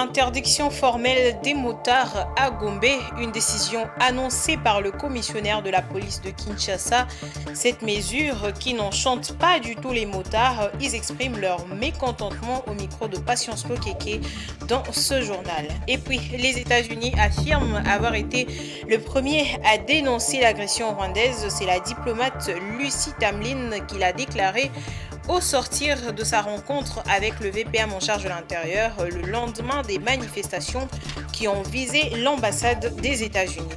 Interdiction formelle des motards à Gombe, une décision annoncée par le commissionnaire de la police de Kinshasa. Cette mesure, qui n'enchante pas du tout les motards, ils expriment leur mécontentement au micro de Patience Lokeke dans ce journal. Et puis, les États-Unis affirment avoir été le premier à dénoncer l'agression rwandaise. C'est la diplomate Lucy Tamlin qui l'a déclaré au sortir de sa rencontre avec le VPM en charge de l'intérieur le lendemain des manifestations qui ont visé l'ambassade des États-Unis.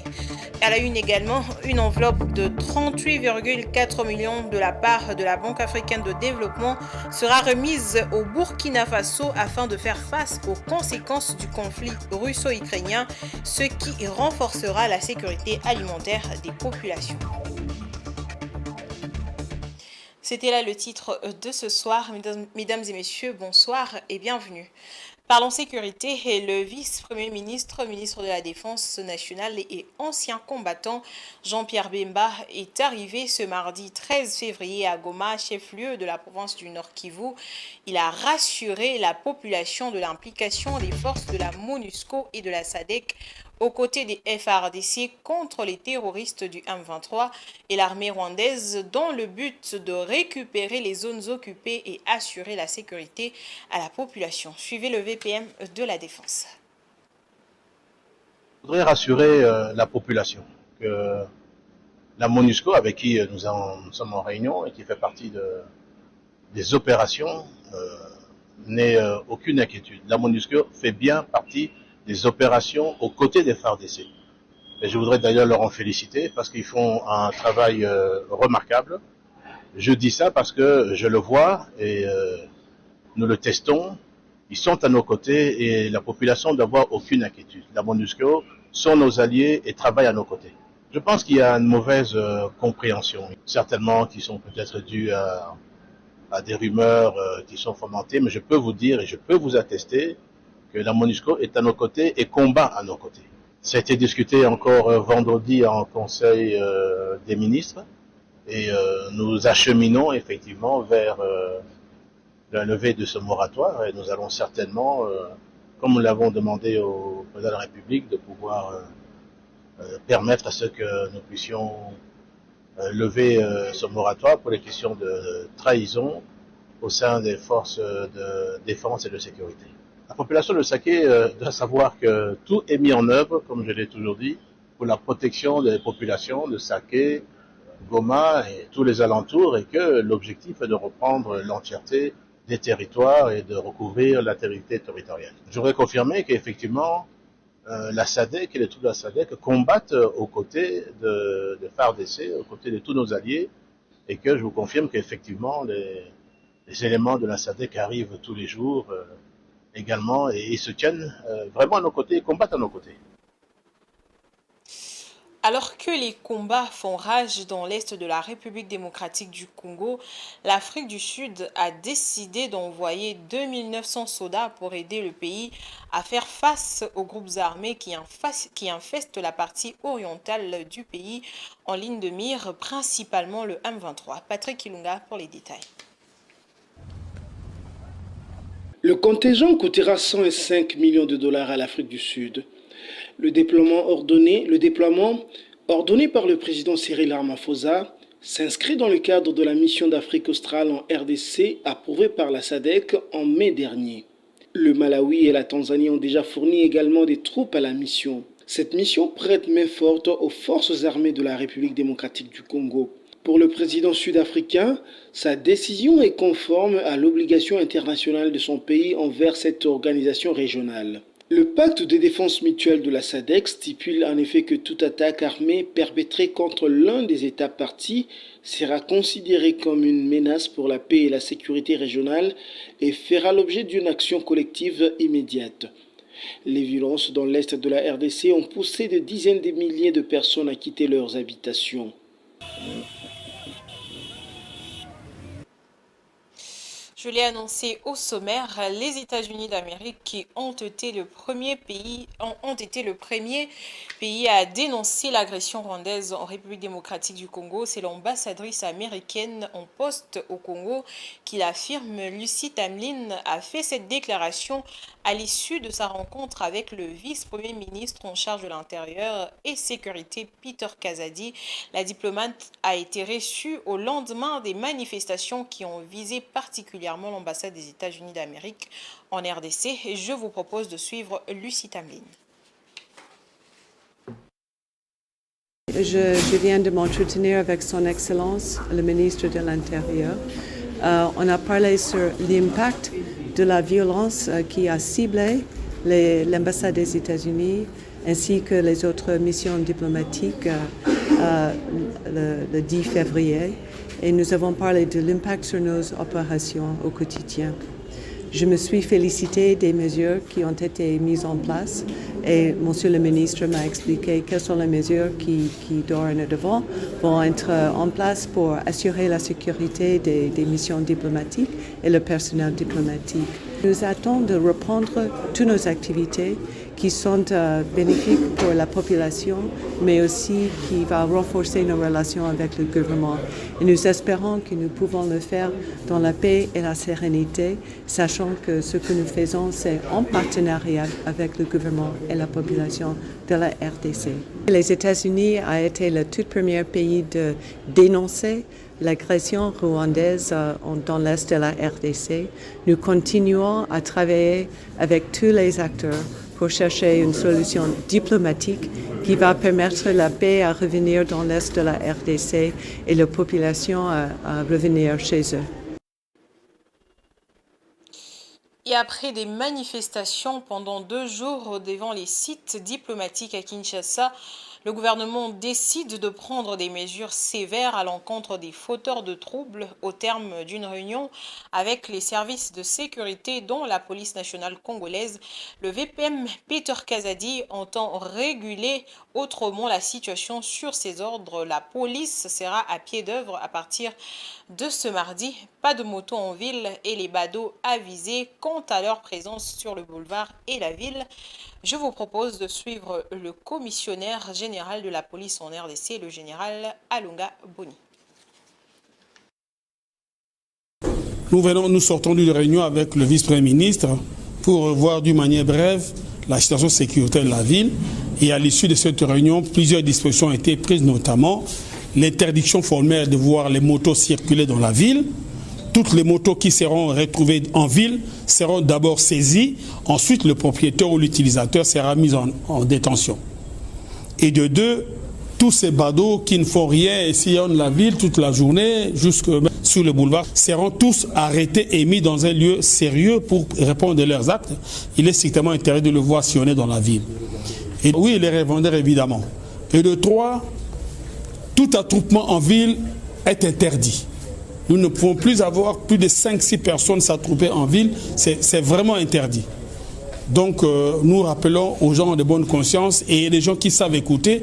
Elle a eu également une enveloppe de 38,4 millions de la part de la Banque africaine de développement sera remise au Burkina Faso afin de faire face aux conséquences du conflit russo-ukrainien, ce qui renforcera la sécurité alimentaire des populations. C'était là le titre de ce soir. Mesdames et messieurs, bonsoir et bienvenue. Parlons sécurité et le vice-premier ministre, ministre de la Défense nationale et ancien combattant Jean-Pierre Bemba est arrivé ce mardi 13 février à Goma, chef-lieu de la province du Nord Kivu. Il a rassuré la population de l'implication des forces de la MONUSCO et de la SADC aux côtés des FARDC contre les terroristes du M23 et l'armée rwandaise dans le but de récupérer les zones occupées et assurer la sécurité à la population. Suivez le VPM de la Défense. Je voudrais rassurer la population que la MONUSCO, avec qui nous sommes en réunion et qui fait partie des opérations, n'ait aucune inquiétude. La MONUSCO fait bien partie des opérations aux côtés des FARDC. Et je voudrais d'ailleurs leur en féliciter parce qu'ils font un travail remarquable. Je dis ça parce que je le vois et nous le testons. Ils sont à nos côtés et la population ne doit avoir aucune inquiétude. La MONUSCO sont nos alliés et travaillent à nos côtés. Je pense qu'il y a une mauvaise compréhension, certainement qui sont peut-être dues à des rumeurs qui sont fomentées, mais je peux vous dire et je peux vous attester que la MONUSCO est à nos côtés et combat à nos côtés. Ça a été discuté encore vendredi en Conseil des ministres et nous acheminons effectivement vers la levée de ce moratoire et nous allons certainement, comme nous l'avons demandé au président de la République, de pouvoir permettre à ce que nous puissions lever ce moratoire pour les questions de trahison au sein des forces de défense et de sécurité. La population de Saké doit savoir que tout est mis en œuvre, comme je l'ai toujours dit, pour la protection des populations de Saké, Goma et tous les alentours et que l'objectif est de reprendre l'entièreté des territoires et de recouvrir l'intégrité territoriale. Je voudrais confirmer qu'effectivement, la SADC et les troupes de la SADC combattent aux côtés de FARDC, aux côtés de tous nos alliés, et que je vous confirme qu'effectivement, les éléments de la SADC arrivent tous les jours également, et ils se tiennent vraiment à nos côtés et combattent à nos côtés. Alors que les combats font rage dans l'est de la République démocratique du Congo, l'Afrique du Sud a décidé d'envoyer 2900 soldats pour aider le pays à faire face aux groupes armés qui infestent la partie orientale du pays en ligne de mire, principalement le M23. Patrick Ilunga pour les détails. Le contingent coûtera 105 millions de dollars à l'Afrique du Sud. Le déploiement ordonné par le président Cyril Ramaphosa s'inscrit dans le cadre de la mission d'Afrique australe en RDC approuvée par la SADC en mai dernier. Le Malawi et la Tanzanie ont déjà fourni également des troupes à la mission. Cette mission prête main forte aux forces armées de la République démocratique du Congo. Pour le président sud-africain, sa décision est conforme à l'obligation internationale de son pays envers cette organisation régionale. Le pacte de défense mutuelle de la SADC stipule en effet que toute attaque armée perpétrée contre l'un des États partis sera considérée comme une menace pour la paix et la sécurité régionale et fera l'objet d'une action collective immédiate. Les violences dans l'est de la RDC ont poussé de dizaines de milliers de personnes à quitter leurs habitations. Je l'ai annoncé au sommaire, les États-Unis d'Amérique qui ont été le premier pays à dénoncer l'agression rwandaise en République démocratique du Congo. C'est l'ambassadrice américaine en poste au Congo qui l'affirme. Lucie Tamlin a fait cette déclaration à l'issue de sa rencontre avec le vice-premier ministre en charge de l'Intérieur et Sécurité, Peter Kazadi. La diplomate a été reçue au lendemain des manifestations qui ont visé particulièrement l'ambassade des États-Unis d'Amérique en RDC. Et je vous propose de suivre Lucie Tamlin. Je viens de m'entretenir avec son Excellence, le ministre de l'Intérieur. On a parlé sur l'impact de la violence qui a ciblé l'ambassade des États-Unis ainsi que les autres missions diplomatiques le 10 février. Et nous avons parlé de l'impact sur nos opérations au quotidien. Je me suis félicitée des mesures qui ont été mises en place et Monsieur le ministre m'a expliqué quelles sont les mesures qui dorénavant vont être en place pour assurer la sécurité des missions diplomatiques et le personnel diplomatique. Nous attendons de reprendre toutes nos activités qui sont bénéfiques pour la population, mais aussi qui va renforcer nos relations avec le gouvernement. Et nous espérons que nous pouvons le faire dans la paix et la sérénité, sachant que ce que nous faisons, c'est en partenariat avec le gouvernement et la population de la RDC. Les États-Unis ont été le tout premier pays de dénoncer l'agression rwandaise dans l'est de la RDC. Nous continuons à travailler avec tous les acteurs pour chercher une solution diplomatique qui va permettre la paix à revenir dans l'est de la RDC et la population à revenir chez eux. Et après des manifestations pendant 2 jours devant les sites diplomatiques à Kinshasa, le gouvernement décide de prendre des mesures sévères à l'encontre des fauteurs de troubles au terme d'une réunion avec les services de sécurité dont la police nationale congolaise. Le VPM Peter Kazadi entend réguler autrement la situation sur ses ordres. La police sera à pied d'œuvre à partir de ce mardi. Pas de moto en ville et les badauds avisés quant à leur présence sur le boulevard et la ville. Je vous propose de suivre le commissionnaire général de la police en RDC, le général Alunga Boni. Nous sortons d'une réunion avec le vice-premier ministre pour revoir d'une manière brève la situation sécuritaire de la ville. Et à l'issue de cette réunion, plusieurs dispositions ont été prises, notamment l'interdiction formelle de voir les motos circuler dans la ville. Toutes les motos qui seront retrouvées en ville seront d'abord saisies. Ensuite, le propriétaire ou l'utilisateur sera mis en détention. Et de deux, tous ces badauds qui ne font rien et sillonnent la ville toute la journée, jusque sur le boulevard, seront tous arrêtés et mis dans un lieu sérieux pour répondre de leurs actes. Il est strictement interdit de le voir sillonner dans la ville. Et oui, les revendeurs, évidemment. Et de trois, tout attroupement en ville est interdit. Nous ne pouvons plus avoir plus de 5-6 personnes s'attrouper en ville. C'est vraiment interdit. Donc, nous rappelons aux gens de bonne conscience et les gens qui savent écouter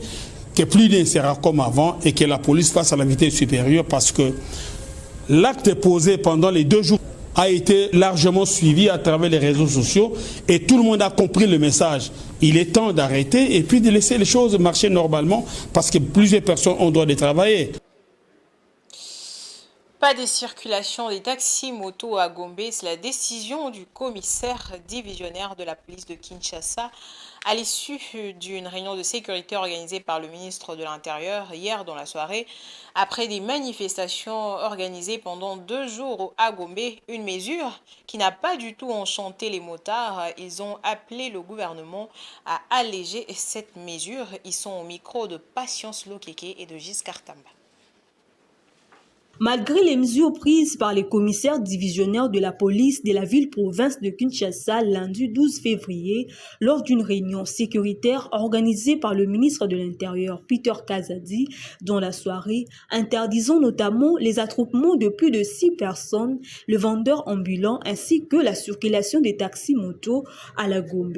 que plus rien ne sera comme avant et que la police fasse à la vitesse supérieure parce que l'acte posé pendant les 2 jours a été largement suivi à travers les réseaux sociaux et tout le monde a compris le message. Il est temps d'arrêter et puis de laisser les choses marcher normalement parce que plusieurs personnes ont droit de travailler. Pas de circulation des taxis motos à Gombe, c'est la décision du commissaire divisionnaire de la police de Kinshasa à l'issue d'une réunion de sécurité organisée par le ministre de l'Intérieur hier dans la soirée. Après des manifestations organisées pendant 2 jours à Gombe, une mesure qui n'a pas du tout enchanté les motards. Ils ont appelé le gouvernement à alléger cette mesure. Ils sont au micro de Patience Lokeke et de Giscard Tamba. Malgré les mesures prises par les commissaires divisionnaires de la police de la ville-province de Kinshasa lundi 12 février, lors d'une réunion sécuritaire organisée par le ministre de l'Intérieur Peter Kazadi dans la soirée, interdisant notamment les attroupements de plus de 6 personnes, le vendeur ambulant ainsi que la circulation des taxis motos à la Gombe.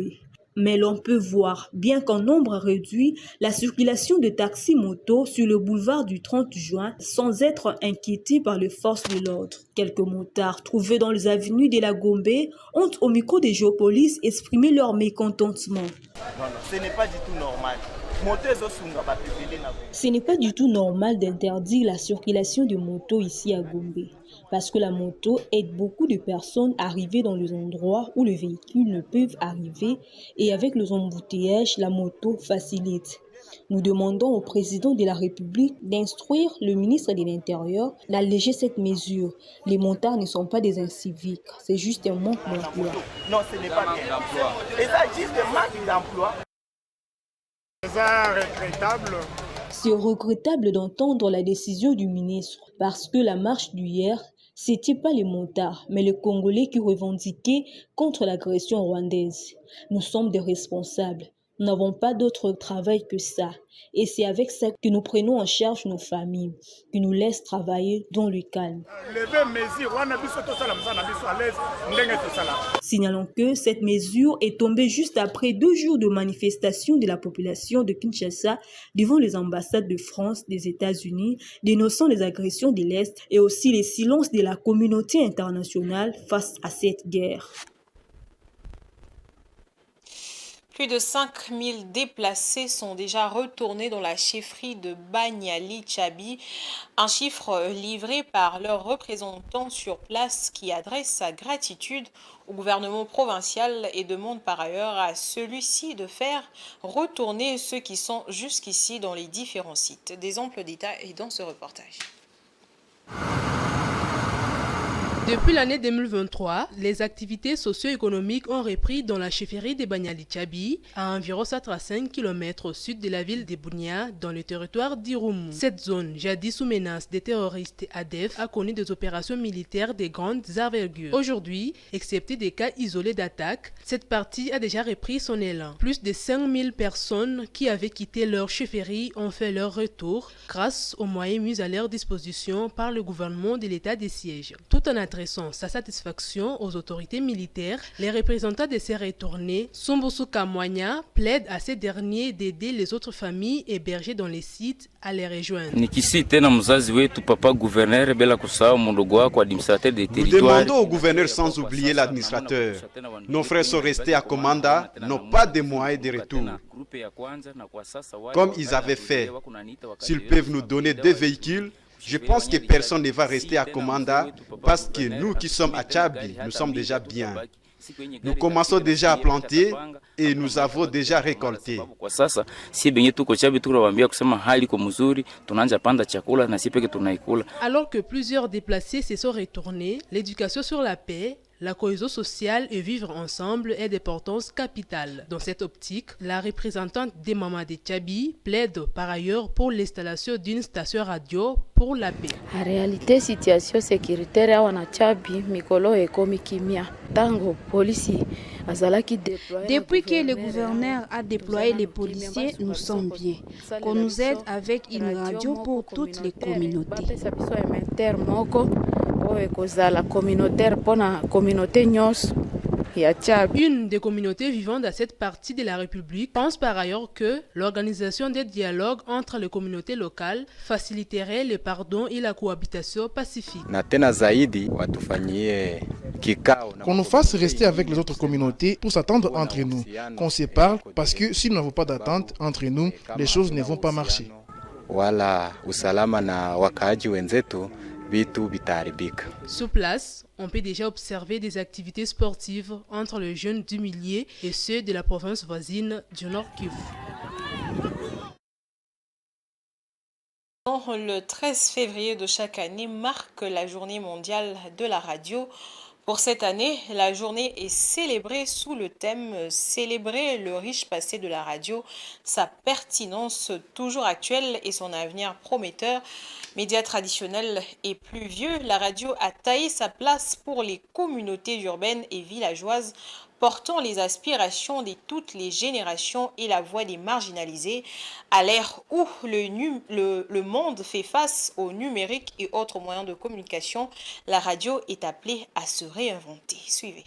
Mais l'on peut voir, bien qu'en nombre réduit, la circulation de taxis-motos sur le boulevard du 30 juin sans être inquiétés par les forces de l'ordre. Quelques motards trouvés dans les avenues de la Gombe ont au micro des Géopolice exprimé leur mécontentement. Non, ce n'est pas du tout normal. Ce n'est pas du tout normal d'interdire la circulation de motos ici à Gombe, parce que la moto aide beaucoup de personnes arrivées dans les endroits où les véhicules ne peuvent arriver et avec les embouteillages, la moto facilite. Nous demandons au président de la République d'instruire le ministre de l'Intérieur d'alléger cette mesure. Les motards ne sont pas des inciviques, c'est juste un manque d'emploi. Non, ce n'est pas bien. Et ça, juste un manque d'emploi. C'est regrettable d'entendre la décision du ministre parce que la marche d'hier, c'était pas les motards, mais les Congolais qui revendiquaient contre l'agression rwandaise. Nous sommes des responsables. Nous n'avons pas d'autre travail que ça. Et c'est avec ça que nous prenons en charge nos familles, qui nous laissent travailler dans le calme. Signalons que cette mesure est tombée juste après 2 jours de manifestation de la population de Kinshasa devant les ambassades de France, des États-Unis, dénonçant les agressions de l'Est et aussi les silences de la communauté internationale face à cette guerre. Plus de 5000 déplacés sont déjà retournés dans la chefferie de Banyali Tchabi, un chiffre livré par leurs représentants sur place qui adresse sa gratitude au gouvernement provincial et demande par ailleurs à celui-ci de faire retourner ceux qui sont jusqu'ici dans les différents sites. Des amples détails dans ce reportage. Depuis l'année 2023, les activités socio-économiques ont repris dans la chefferie de Banyali Tchabi, à environ 5 km au sud de la ville de Bunia, dans le territoire d'Irumu. Cette zone, jadis sous menace des terroristes ADF, a connu des opérations militaires de grande envergure. Aujourd'hui, excepté des cas isolés d'attaque, cette partie a déjà repris son élan. Plus de 5000 personnes qui avaient quitté leur chefferie ont fait leur retour grâce aux moyens mis à leur disposition par le gouvernement de l'état de siège. Tout en adressant sa satisfaction aux autorités militaires, les représentants de ces retournés, Sumbusu Kamwanya, plaident à ces derniers d'aider les autres familles hébergées dans les sites à les rejoindre. Nous demandons au gouverneur sans oublier l'administrateur. Nos frères sont restés à Komanda, n'ont pas de moyens de retour. Comme ils avaient fait, s'ils peuvent nous donner des véhicules, je pense que personne ne va rester à Komanda parce que nous qui sommes à Tchabi, nous sommes déjà bien. Nous commençons déjà à planter et nous avons déjà récolté. Alors que plusieurs déplacés se sont retournés, l'éducation sur la paix, la cohésion sociale et vivre ensemble est d'importance capitale. Dans cette optique, la représentante des Mamas de Tchabi plaide par ailleurs pour l'installation d'une station radio pour la paix. En réalité, situation sécuritaire à Tchabi, Mikolo et Komikimia, Tango, policiers. Depuis que le gouverneur a déployé les policiers, nous sommes bien. Qu'on nous aide avec une radio pour toutes les communautés. Une des communautés vivant dans cette partie de la République pense par ailleurs que l'organisation des dialogues entre les communautés locales faciliterait le pardon et la cohabitation pacifique. Qu'on nous fasse rester avec les autres communautés pour s'attendre entre nous, qu'on se parle, parce que si nous n'avons pas d'attente entre nous, les choses ne vont pas marcher. Sur place, on peut déjà observer des activités sportives entre les jeunes du milieu et ceux de la province voisine du Nord Kivu. Le 13 février de chaque année marque la journée mondiale de la radio. Pour cette année, la journée est célébrée sous le thème « Célébrer le riche passé de la radio, sa pertinence toujours actuelle et son avenir prometteur ». Média traditionnel et plus vieux, la radio a taillé sa place pour les communautés urbaines et villageoises, portant les aspirations de toutes les générations et la voix des marginalisés. À l'ère où le monde fait face au numérique et autres moyens de communication, la radio est appelée à se réinventer. Suivez.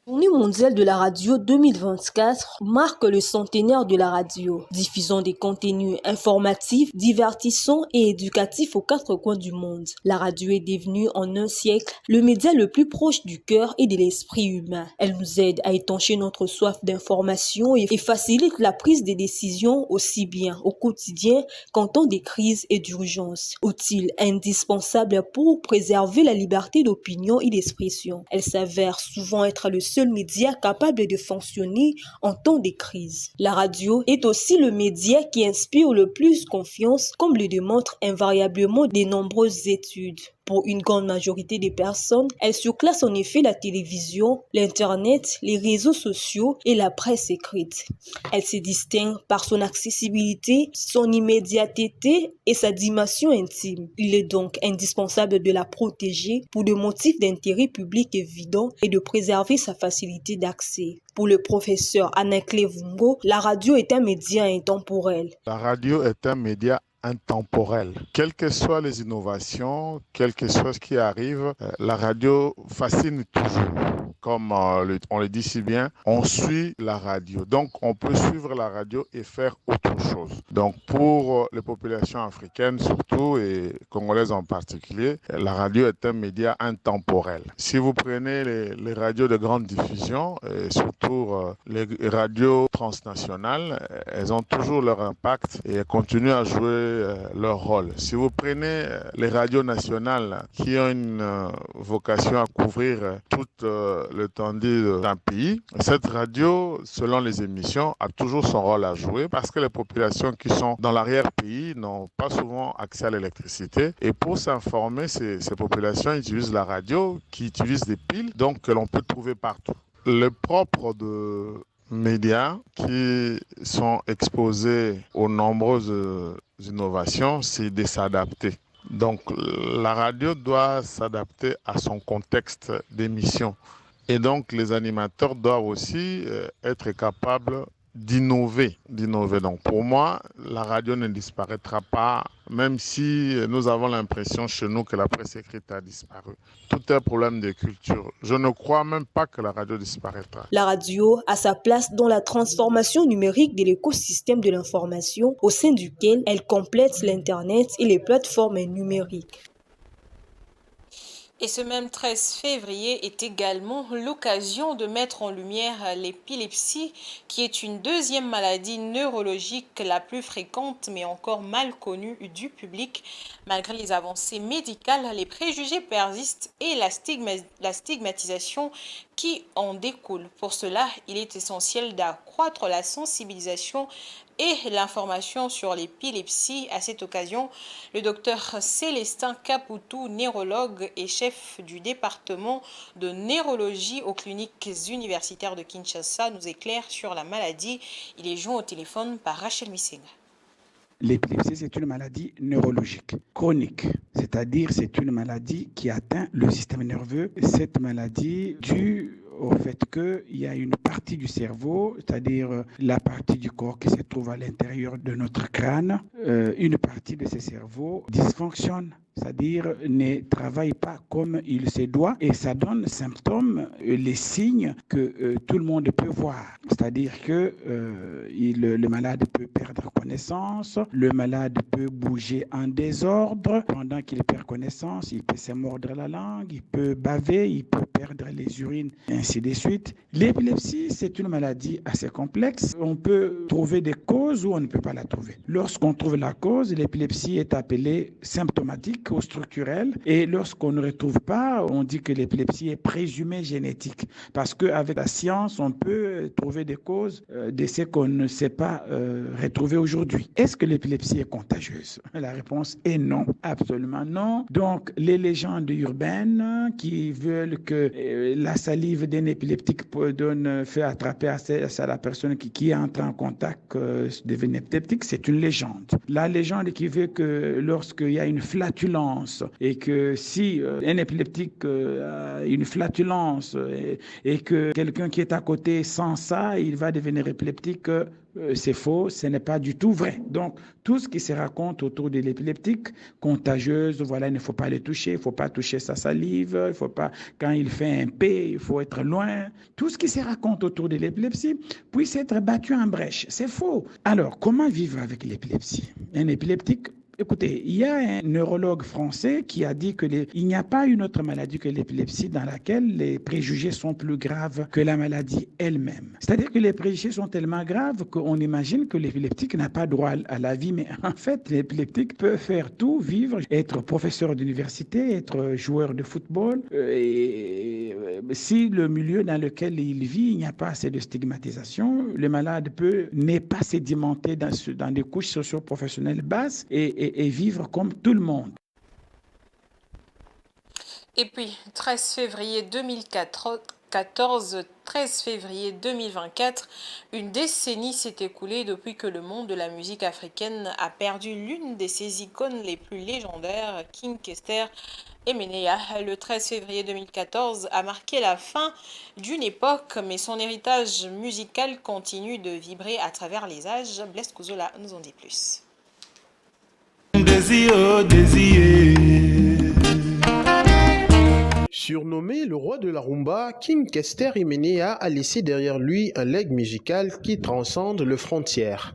La Journée mondiale de la radio 2024 marque le centenaire de la radio, diffusant des contenus informatifs, divertissants et éducatifs aux quatre coins du monde. La radio est devenue en un siècle le média le plus proche du cœur et de l'esprit humain. Elle nous aide à étancher notre soif d'information et facilite la prise de décisions aussi bien au quotidien qu'en temps de crise et d'urgence. Outil indispensable pour préserver la liberté d'opinion et d'expression. Elle s'avère souvent être le seul média capable de fonctionner en temps de crise. La radio est aussi le média qui inspire le plus confiance, comme le démontrent invariablement de nombreuses études. Pour une grande majorité des personnes, elle surclasse en effet la télévision, l'Internet, les réseaux sociaux et la presse écrite. Elle se distingue par son accessibilité, son immédiateté et sa dimension intime. Il est donc indispensable de la protéger pour des motifs d'intérêt public évidents et de préserver sa facilité d'accès. Pour le professeur Anakle Vungo, la radio est un média intemporel. La radio est un média intemporel. Quelles que soient les innovations, quel que soit ce qui arrive, la radio fascine toujours. Comme on le dit si bien, on suit la radio. Donc, on peut suivre la radio et faire autre chose. Donc, pour les populations africaines surtout et congolaises en particulier, la radio est un média intemporel. Si vous prenez les radios de grande diffusion, et surtout les radios transnationales, elles ont toujours leur impact et elles continuent à jouer leur rôle. Si vous prenez les radios nationales qui ont une vocation à couvrir toute l'étendue d'un pays, cette radio, selon les émissions, a toujours son rôle à jouer parce que les populations qui sont dans l'arrière-pays n'ont pas souvent accès à l'électricité. Et pour s'informer, ces populations utilisent la radio, qui utilise des piles, donc que l'on peut trouver partout. Le propre de médias qui sont exposés aux nombreuses innovations, c'est de s'adapter. Donc la radio doit s'adapter à son contexte d'émission. Et donc les animateurs doivent aussi être capables d'innover. Donc pour moi, la radio ne disparaîtra pas, même si nous avons l'impression chez nous que la presse écrite a disparu. Tout est un problème de culture. Je ne crois même pas que la radio disparaîtra. La radio a sa place dans la transformation numérique de l'écosystème de l'information, au sein duquel elle complète l'Internet et les plateformes numériques. Et ce même 13 février est également l'occasion de mettre en lumière l'épilepsie, qui est une deuxième maladie neurologique la plus fréquente mais encore mal connue du public. Malgré les avancées médicales, les préjugés persistent et la stigmatisation qui en découle. Pour cela, il est essentiel d'accroître la sensibilisation et l'information sur l'épilepsie. À cette occasion, le docteur Célestin Caputou, neurologue et chef du département de neurologie aux cliniques universitaires de Kinshasa, nous éclaire sur la maladie. Il est joint au téléphone par Rachel Misenga. L'épilepsie, c'est une maladie neurologique chronique, c'est-à-dire c'est une maladie qui atteint le système nerveux. Cette maladie due au fait qu'il y a une partie du cerveau, c'est-à-dire la partie du corps qui se trouve à l'intérieur de notre crâne, une partie de ce cerveau dysfonctionne, c'est-à-dire ne travaille pas comme il se doit, et ça donne symptômes, les signes que tout le monde peut voir. C'est-à-dire que le malade peut perdre connaissance, le malade peut bouger en désordre. Pendant qu'il perd connaissance, il peut se mordre la langue, il peut baver, il peut perdre les urines, et ainsi de suite. L'épilepsie, c'est une maladie assez complexe. On peut trouver des causes ou on ne peut pas la trouver. Lorsqu'on trouve la cause, l'épilepsie est appelée symptomatique ou structurelle. Et lorsqu'on ne retrouve pas, on dit que l'épilepsie est présumée génétique. Parce qu'avec la science, on peut trouver des causes de ce qu'on ne sait pas retrouver aujourd'hui. Est-ce que l'épilepsie est contagieuse? La réponse est non, absolument non. Donc, les légendes urbaines qui veulent que la salive d'un épileptique fait attraper à la personne qui entre en contact devient épileptique, c'est une légende. La légende qui veut que lorsqu'il y a une flatulence flatulence et que si un épileptique a une flatulence et que quelqu'un qui est à côté sent ça, il va devenir épileptique, c'est faux, ce n'est pas du tout vrai. Donc, tout ce qui se raconte autour de l'épileptique contagieuse, voilà, il ne faut pas le toucher, il ne faut pas toucher sa salive, il faut pas, quand il fait un P, il faut être loin. Tout ce qui se raconte autour de l'épilepsie puisse être battu en brèche. C'est faux. Alors, comment vivre avec l'épilepsie? Un épileptique, écoutez, il y a un neurologue français qui a dit qu'il n'y a pas une autre maladie que l'épilepsie dans laquelle les préjugés sont plus graves que la maladie elle-même. C'est-à-dire que les préjugés sont tellement graves qu'on imagine que l'épileptique n'a pas droit à la vie, mais en fait, l'épileptique peut faire tout, vivre, être professeur d'université, être joueur de football. Et si le milieu dans lequel il vit, il n'y a pas assez de stigmatisation, le malade n'est pas sédimenté dans des couches socio-professionnelles basses et vivre comme tout le monde. Et puis, 13 février 2014, 13 février 2024, une décennie s'est écoulée depuis que le monde de la musique africaine a perdu l'une de ses icônes les plus légendaires, King Kester Emenea. Le 13 février 2014 a marqué la fin d'une époque, mais son héritage musical continue de vibrer à travers les âges. Blaise Kouzola nous en dit plus. Surnommé le roi de la rumba, King Kester Emenea a laissé derrière lui un legs musical qui transcende les frontières.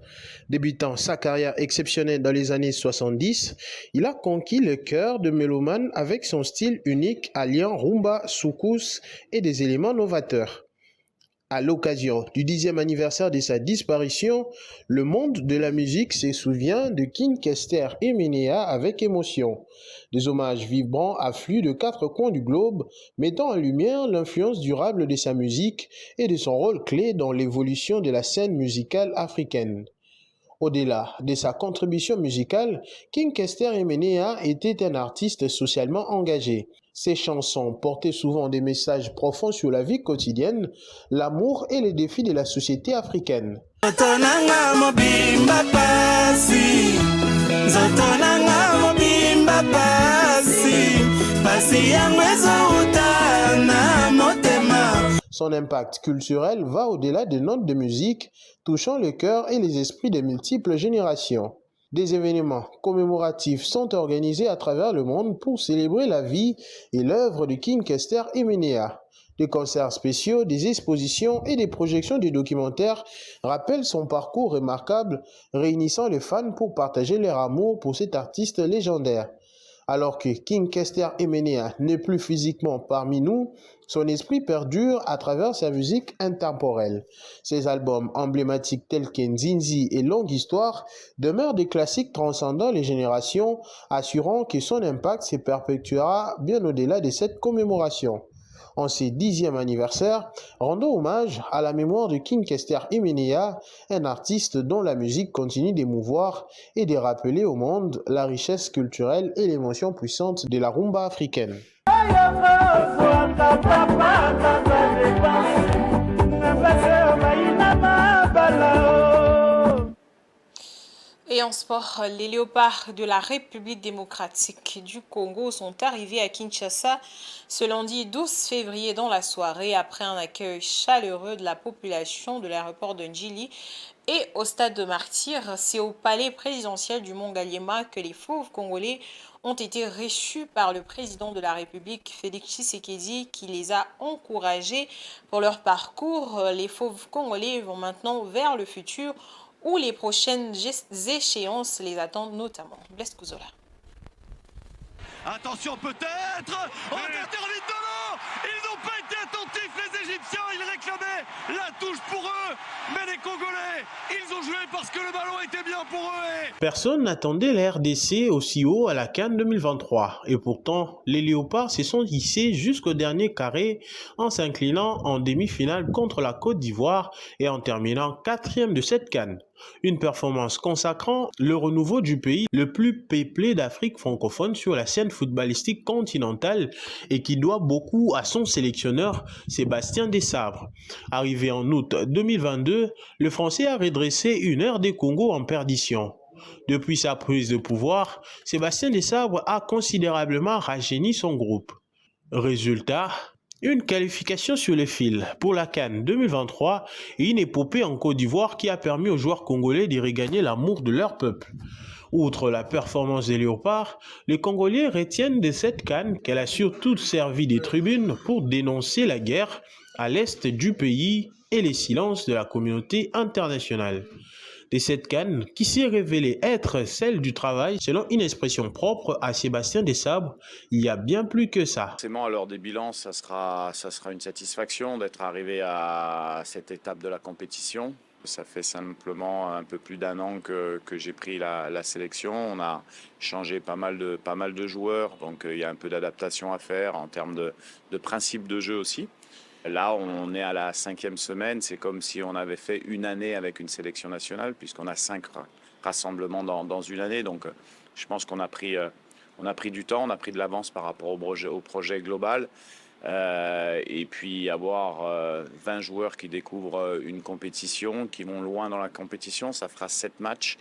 Débutant sa carrière exceptionnelle dans les années 70, il a conquis le cœur de mélomanes avec son style unique alliant rumba, soukous et des éléments novateurs. À l'occasion du 10e anniversaire de sa disparition, le monde de la musique se souvient de King Kester Emenea avec émotion. Des hommages vibrants affluent de 4 coins du globe, mettant en lumière l'influence durable de sa musique et de son rôle clé dans l'évolution de la scène musicale africaine. Au-delà de sa contribution musicale, King Kester Emenea était un artiste socialement engagé. Ses chansons portaient souvent des messages profonds sur la vie quotidienne, l'amour et les défis de la société africaine. Son impact culturel va au-delà des notes de musique, touchant le cœur et les esprits de multiples générations. Des événements commémoratifs sont organisés à travers le monde pour célébrer la vie et l'œuvre de King Kester Emenea. Des concerts spéciaux, des expositions et des projections de documentaires rappellent son parcours remarquable, réunissant les fans pour partager leur amour pour cet artiste légendaire. Alors que King Kester Emenea n'est plus physiquement parmi nous, son esprit perdure à travers sa musique intemporelle. Ses albums emblématiques tels que Nzinzi et Longue Histoire demeurent des classiques transcendant les générations, assurant que son impact se perpétuera bien au-delà de cette commémoration. En ce 10e anniversaire, rendons hommage à la mémoire de King Kester Emenea, un artiste dont la musique continue d'émouvoir et de rappeler au monde la richesse culturelle et l'émotion puissante de la rumba africaine. Et en sport, les léopards de la République démocratique du Congo sont arrivés à Kinshasa ce lundi 12 février dans la soirée après un accueil chaleureux de la population de l'aéroport de Njili et au stade de Martyrs. C'est au palais présidentiel du Mont-Galliema que les fauves congolais ont été reçus par le président de la République, Félix Tshisekedi, qui les a encouragés pour leur parcours. Les fauves congolais vont maintenant vers le futur, où les prochaines échéances les attendent notamment. Blaise Kouzola. Attention peut-être. Oh, intervite de l'eau. Ils n'ont pas été attentifs les Égyptiens. Ils réclamaient la touche pour eux. Mais les Congolais, ils ont joué parce que le ballon était bien pour eux. Personne n'attendait la RDC aussi haut à la CAN 2023. Et pourtant, les Léopards se sont hissés jusqu'au dernier carré en s'inclinant en demi-finale contre la Côte d'Ivoire et en terminant 4e de cette CAN. Une performance consacrant le renouveau du pays le plus peuplé d'Afrique francophone sur la scène footballistique continentale et qui doit beaucoup à son sélectionneur Sébastien Desabre. Arrivé en août 2022, le Français a redressé une ère des Congo en perdition. Depuis sa prise de pouvoir, Sébastien Desabre a considérablement rajeuni son groupe. Résultat, une qualification sur le fil pour la CAN 2023 et une épopée en Côte d'Ivoire qui a permis aux joueurs congolais de regagner l'amour de leur peuple. Outre la performance des Léopards, les Congolais retiennent de cette CAN qu'elle a surtout servi des tribunes pour dénoncer la guerre à l'est du pays et les silences de la communauté internationale. De cette CAN qui s'est révélée être celle du travail, selon une expression propre à Sébastien Desabre, il y a bien plus que ça. Forcément, à l'heure des bilans, ça sera une satisfaction d'être arrivé à cette étape de la compétition. Ça fait simplement un peu plus d'un an que j'ai pris la sélection. On a changé pas mal de joueurs, donc il y a un peu d'adaptation à faire en termes de principe de jeu aussi. Là, on est à la 5e semaine. C'est comme si on avait fait une année avec une sélection nationale, puisqu'on a 5 rassemblements dans une année. Donc, je pense qu'on a pris du temps, on a pris de l'avance par rapport au projet global. Et puis avoir 20 joueurs qui découvrent une compétition, qui vont loin dans la compétition, ça fera 7 matchs.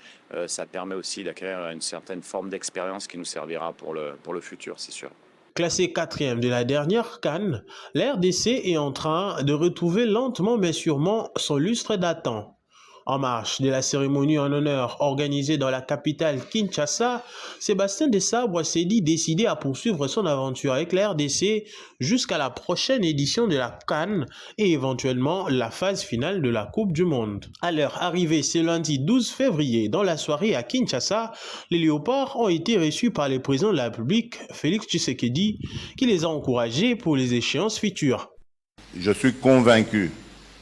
Ça permet aussi d'acquérir une certaine forme d'expérience qui nous servira pour le futur, c'est sûr. Classé 4e de la dernière CAN, la RDC est en train de retrouver lentement mais sûrement son lustre datant. En marge de la cérémonie en honneur organisée dans la capitale Kinshasa, Sébastien Desabre s'est dit décidé à poursuivre son aventure avec la RDC jusqu'à la prochaine édition de la CAN et éventuellement la phase finale de la Coupe du Monde. À leur arrivée ce lundi 12 février dans la soirée à Kinshasa, les Léopards ont été reçus par le président de la République, Félix Tshisekedi, qui les a encouragés pour les échéances futures. Je suis convaincu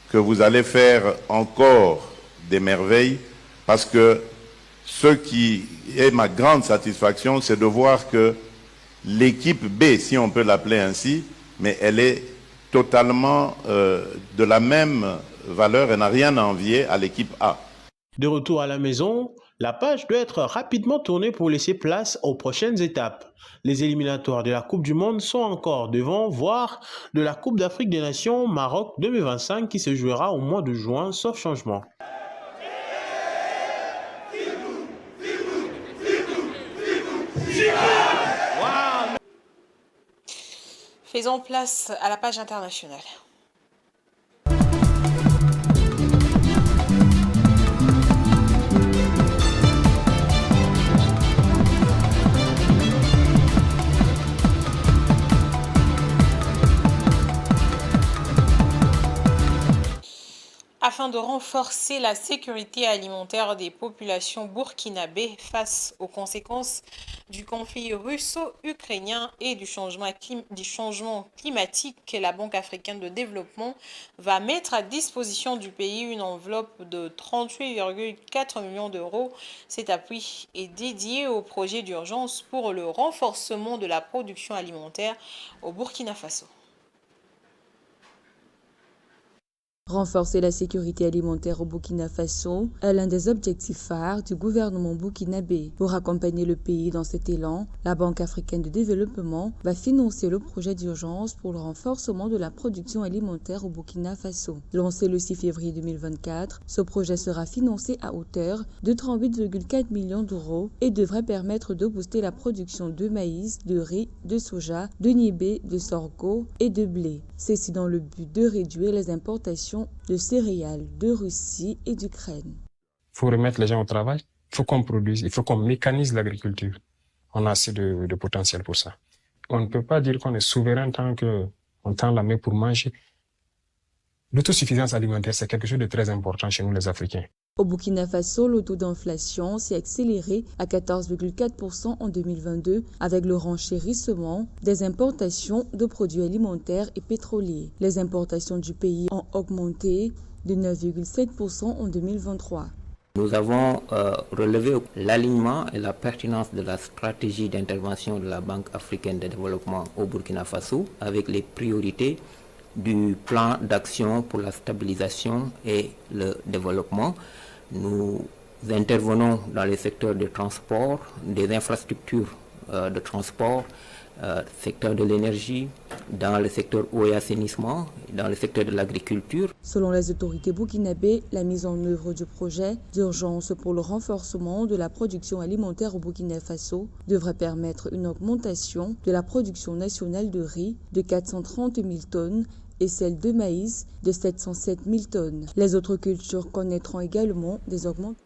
que vous allez faire encore des merveilles, parce que ce qui est ma grande satisfaction, c'est de voir que l'équipe B, si on peut l'appeler ainsi, mais elle est totalement de la même valeur et n'a rien à envier à l'équipe A. De retour à la maison, la page doit être rapidement tournée pour laisser place aux prochaines étapes. Les éliminatoires de la Coupe du Monde sont encore devant, voire de la Coupe d'Afrique des Nations Maroc 2025 qui se jouera au mois de juin, sauf changement. Faisons place à la page internationale. Afin de renforcer la sécurité alimentaire des populations burkinabées face aux conséquences du conflit russo-ukrainien et du changement climatique, la Banque africaine de développement va mettre à disposition du pays une enveloppe de 38,4 millions d'euros. Cet appui est dédié au projet d'urgence pour le renforcement de la production alimentaire au Burkina Faso. Renforcer la sécurité alimentaire au Burkina Faso est l'un des objectifs phares du gouvernement burkinabé. Pour accompagner le pays dans cet élan, la Banque africaine de développement va financer le projet d'urgence pour le renforcement de la production alimentaire au Burkina Faso. Lancé le 6 février 2024, ce projet sera financé à hauteur de 38,4 millions d'euros et devrait permettre de booster la production de maïs, de riz, de soja, de niébé, de sorgho et de blé. Ceci dans le but de réduire les importations de céréales de Russie et d'Ukraine. Il faut remettre les gens au travail, il faut qu'on produise, il faut qu'on mécanise l'agriculture. On a assez de potentiel pour ça. On ne peut pas dire qu'on est souverain tant qu'on tend la main pour manger. L'autosuffisance alimentaire, c'est quelque chose de très important chez nous les Africains. Au Burkina Faso, le taux d'inflation s'est accéléré à 14,4% en 2022 avec le renchérissement des importations de produits alimentaires et pétroliers. Les importations du pays ont augmenté de 9,7% en 2023. Nous avons relevé l'alignement et la pertinence de la stratégie d'intervention de la Banque africaine de développement au Burkina Faso avec les priorités du plan d'action pour la stabilisation et le développement. Nous intervenons dans les secteurs de transport, des infrastructures de transport, secteur de l'énergie, dans le secteur eau et assainissement, dans le secteur de l'agriculture. Selon les autorités burkinabées, la mise en œuvre du projet d'urgence pour le renforcement de la production alimentaire au Burkina Faso devrait permettre une augmentation de la production nationale de riz de 430 000 tonnes et celle de maïs de 707 000 tonnes. Les autres cultures connaîtront également des augmentations.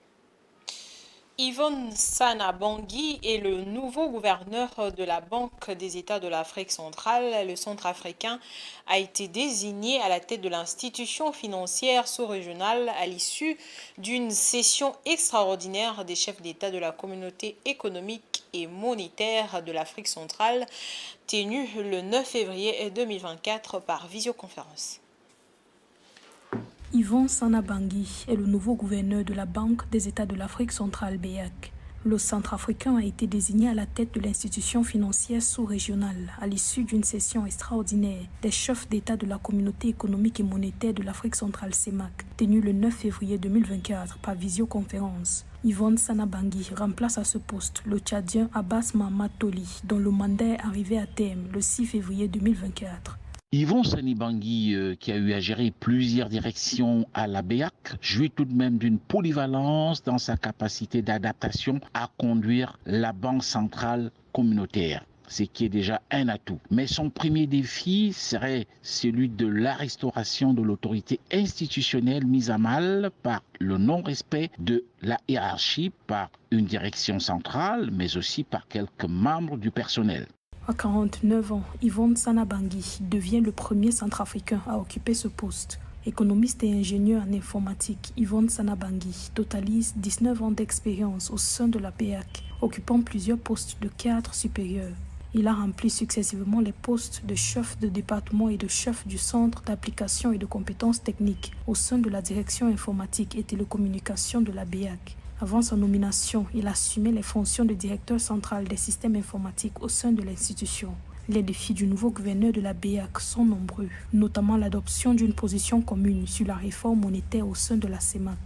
Yvonne Sana Bangui est le nouveau gouverneur de la Banque des États de l'Afrique centrale. Le Centrafricain a été désigné à la tête de l'institution financière sous-régionale à l'issue d'une session extraordinaire des chefs d'État de la communauté économique et monétaire de l'Afrique centrale, tenue le 9 février 2024 par visioconférence. Yvon Sana Bangui est le nouveau gouverneur de la Banque des États de l'Afrique centrale BEAC. Le Centrafricain a été désigné à la tête de l'institution financière sous-régionale à l'issue d'une session extraordinaire des chefs d'État de la communauté économique et monétaire de l'Afrique centrale CEMAC, tenue le 9 février 2024 par visioconférence. Yvon Sana Bangui remplace à ce poste le Tchadien Abbas Mahamat Toli, dont le mandat est arrivé à terme le 6 février 2024. Yvon Sana Bangui, qui a eu à gérer plusieurs directions à la BEAC, jouit tout de même d'une polyvalence dans sa capacité d'adaptation à conduire la Banque centrale communautaire, ce qui est déjà un atout. Mais son premier défi serait celui de la restauration de l'autorité institutionnelle mise à mal par le non-respect de la hiérarchie par une direction centrale, mais aussi par quelques membres du personnel. À 49 ans, Yvon Sana Bangui devient le premier centrafricain à occuper ce poste. Économiste et ingénieur en informatique, Yvon Sana Bangui totalise 19 ans d'expérience au sein de la BEAC, occupant plusieurs postes de cadre supérieur. Il a rempli successivement les postes de chef de département et de chef du centre d'application et de compétences techniques au sein de la direction informatique et télécommunications de la BEAC. Avant sa nomination, il assumait les fonctions de directeur central des systèmes informatiques au sein de l'institution. Les défis du nouveau gouverneur de la BEAC sont nombreux, notamment l'adoption d'une position commune sur la réforme monétaire au sein de la CEMAC.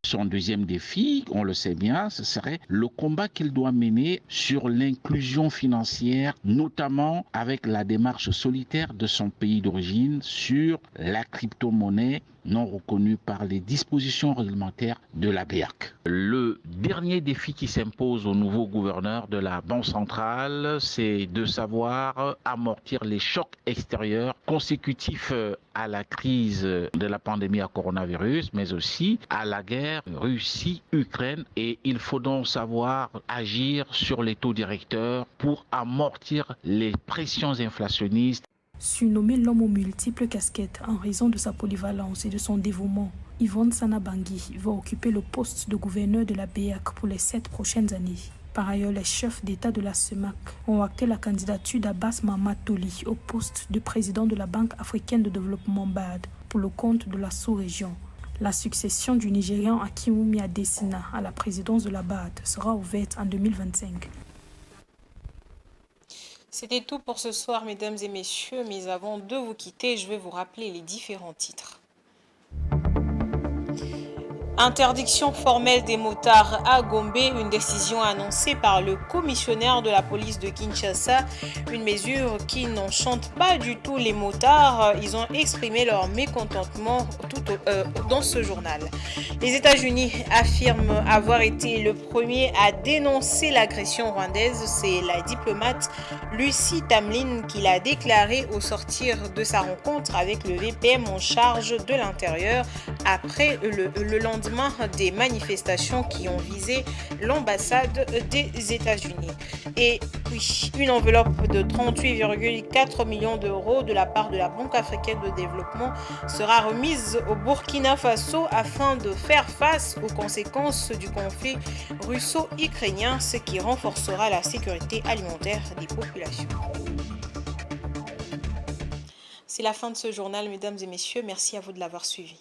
Son deuxième défi, on le sait bien, ce serait le combat qu'il doit mener sur l'inclusion financière, notamment avec la démarche solitaire de son pays d'origine sur la crypto-monnaie non reconnue par les dispositions réglementaires de la BEAC. Le dernier défi qui s'impose au nouveau gouverneur de la Banque centrale, c'est de savoir amortir les chocs extérieurs consécutifs à la crise de la pandémie à coronavirus, mais aussi à la guerre Russie-Ukraine. Et il faut donc savoir agir sur les taux directeurs pour amortir les pressions inflationnistes. Surnommé l'homme aux multiples casquettes en raison de sa polyvalence et de son dévouement, Yvon Sana Bangui va occuper le poste de gouverneur de la BEAC pour les 7 prochaines années. Par ailleurs, les chefs d'État de la CEMAC ont acté la candidature d'Abbas Mahamat Toli au poste de président de la Banque africaine de développement BAD pour le compte de la sous-région. La succession du Nigérian Akinwumi Adesina à la présidence de la BAD sera ouverte en 2025. C'était tout pour ce soir, mesdames et messieurs, mais avant de vous quitter, je vais vous rappeler les différents titres. Interdiction formelle des motards à Gombe, une décision annoncée par le commissionnaire de la police de Kinshasa, une mesure qui n'enchante pas du tout les motards. Ils ont exprimé leur mécontentement dans ce journal. Les États-Unis affirment avoir été le premier à dénoncer l'agression rwandaise. C'est la diplomate Lucy Tamlin qui l'a déclaré au sortir de sa rencontre avec le VPM en charge de l'intérieur après le lendemain des manifestations qui ont visé l'ambassade des États-Unis. Et oui, une enveloppe de 38,4 millions d'euros de la part de la Banque africaine de développement sera remise au Burkina Faso afin de faire face aux conséquences du conflit russo-ukrainien, ce qui renforcera la sécurité alimentaire des populations. C'est la fin de ce journal, mesdames et messieurs. Merci à vous de l'avoir suivi.